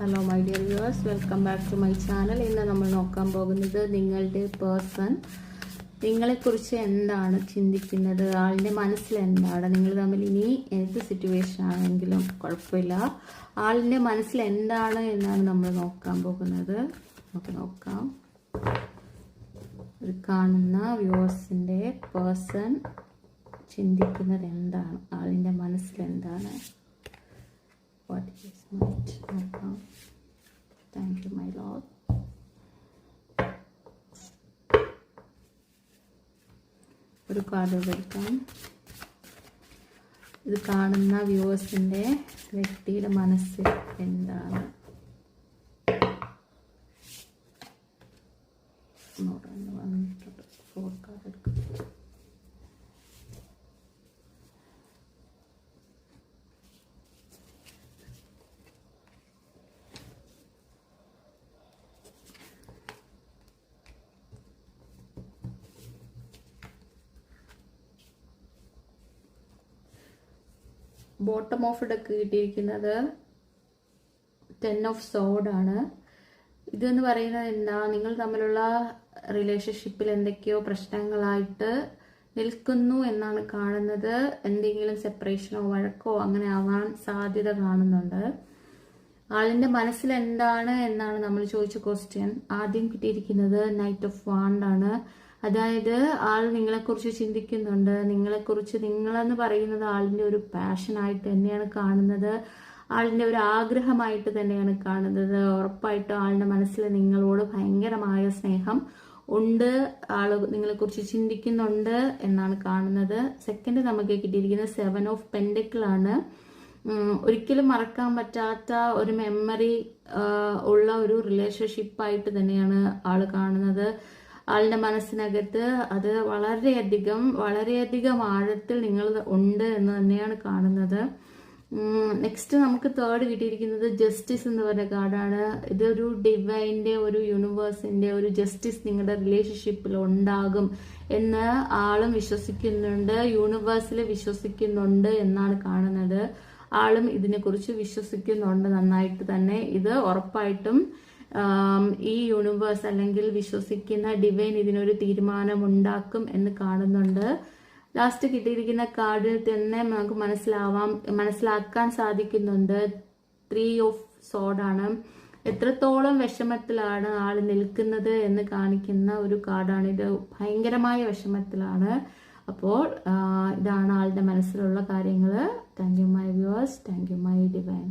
Hello my dear viewers, welcome back to my channel. ഇന്ന് നമ്മൾ നോക്കാൻ പോകുന്നത് നിങ്ങളുടെ പേഴ്സൺ നിങ്ങളെക്കുറിച്ച് എന്താണ് ചിന്തിക്കുന്നത്, ആളിൻ്റെ മനസ്സിൽ എന്താണ്. നിങ്ങൾ തമ്മിൽ ഇനി എന്ത് സിറ്റുവേഷൻ ആണെങ്കിലും കുഴപ്പമില്ല, ആളിൻ്റെ മനസ്സിൽ എന്താണ് എന്നാണ് നമ്മൾ നോക്കാൻ പോകുന്നത്. നമുക്ക് നോക്കാം. ഇത് കാണുന്ന വ്യൂവേഴ്സിൻ്റെ പേഴ്സൺ ചിന്തിക്കുന്നത് എന്താണ്, ആളിൻ്റെ മനസ്സിൽ എന്താണ്. What is might? Okay. Thank you, my Lord. ഒരു കാർഡ് എടുക്കാം. ഇത് കാണുന്ന വ്യൂവേഴ്സിന്റെ വ്യക്തിയുടെ മനസ്സിൽ എന്താണ്. വന്നിട്ടുണ്ട്. 4 കാർഡ് എടുക്കാം. ബോട്ടം ഓഫ് ഡെക്ക് കിട്ടിയിരിക്കുന്നത് 10 ഓഫ് സോഡ് ആണ്. ഇതെന്ന് പറയുന്നത് എന്താ, നിങ്ങൾ തമ്മിലുള്ള റിലേഷൻഷിപ്പിൽ എന്തൊക്കെയോ പ്രശ്നങ്ങളായിട്ട് നിൽക്കുന്നു എന്നാണ് കാണുന്നത്. എന്തെങ്കിലും സെപ്പറേഷനോ വഴക്കോ അങ്ങനെ ആവാൻ സാധ്യത കാണുന്നുണ്ട്. ആളിന്റെ മനസ്സിൽ എന്താണ് എന്നാണ് നമ്മൾ ചോദിച്ച ക്വസ്റ്റ്യൻ. ആദ്യം കിട്ടിയിരിക്കുന്നത് നൈറ്റ് ഓഫ് വാണ്ട് ആണ്. അതായത് ആൾ നിങ്ങളെക്കുറിച്ച് ചിന്തിക്കുന്നുണ്ട്. നിങ്ങളെക്കുറിച്ച് നിങ്ങളെന്ന് പറയുന്നത് ആളിന്റെ ഒരു പാഷനായിട്ട് തന്നെയാണ് കാണുന്നത്, ആളിന്റെ ഒരു ആഗ്രഹമായിട്ട് തന്നെയാണ് കാണുന്നത്. ഉറപ്പായിട്ടും ആളിന്റെ മനസ്സിൽ നിങ്ങളോട് ഭയങ്കരമായ സ്നേഹം ഉണ്ട്, ആള് നിങ്ങളെക്കുറിച്ച് ചിന്തിക്കുന്നുണ്ട് എന്നാണ് കാണുന്നത്. സെക്കൻഡ് നമുക്ക് കിട്ടിയിരിക്കുന്നത് 7 ഓഫ് പെൻഡക്കിൾ ആണ്. ഒരിക്കലും മറക്കാൻ പറ്റാത്ത ഒരു മെമ്മറി ഉള്ള ഒരു റിലേഷൻഷിപ്പായിട്ട് തന്നെയാണ് ആള് കാണുന്നത്. ആളുടെ മനസ്സിനകത്ത് അത് വളരെയധികം ആഴത്തിൽ നിങ്ങൾ ഉണ്ട് എന്ന് തന്നെയാണ് കാണുന്നത്. നെക്സ്റ്റ് നമുക്ക് തേർഡ് കിട്ടിയിരിക്കുന്നത് ജസ്റ്റിസ് എന്ന് പറഞ്ഞ കാർഡാണ്. ഇതൊരു ഡിവൈൻ്റെ, ഒരു യൂണിവേഴ്സിന്റെ ഒരു ജസ്റ്റിസ് നിങ്ങളുടെ റിലേഷൻഷിപ്പിൽ ഉണ്ടാകും എന്ന് ആളും വിശ്വസിക്കുന്നുണ്ട്, യൂണിവേഴ്സിൽ വിശ്വസിക്കുന്നുണ്ട് എന്നാണ് കാണുന്നത്. ആളും ഇതിനെക്കുറിച്ച് വിശ്വസിക്കുന്നുണ്ട് നന്നായിട്ട് തന്നെ. ഇത് ഉറപ്പായിട്ടും ഈ യൂണിവേഴ്സ് അല്ലെങ്കിൽ വിശ്വസിക്കുന്ന ഡിവൈൻ ഇതിനൊരു തീരുമാനം ഉണ്ടാക്കും എന്ന് കാണുന്നുണ്ട്. ലാസ്റ്റ് കിട്ടിയിരിക്കുന്ന കാർഡിൽ തന്നെ നമുക്ക് മനസ്സിലാക്കാൻ സാധിക്കുന്നുണ്ട് 3 ഓഫ് സോഡ് ആണ്. എത്രത്തോളം വിഷമത്തിലാണ് ആൾ നിൽക്കുന്നത് എന്ന് കാണിക്കുന്ന ഒരു കാർഡാണ് ഇത്. ഭയങ്കരമായ വിഷമത്തിലാണ്. അപ്പോൾ ഇതാണ് ആളുടെ മനസ്സിലുള്ള കാര്യങ്ങൾ. Thank you my viewers, thank you my divine.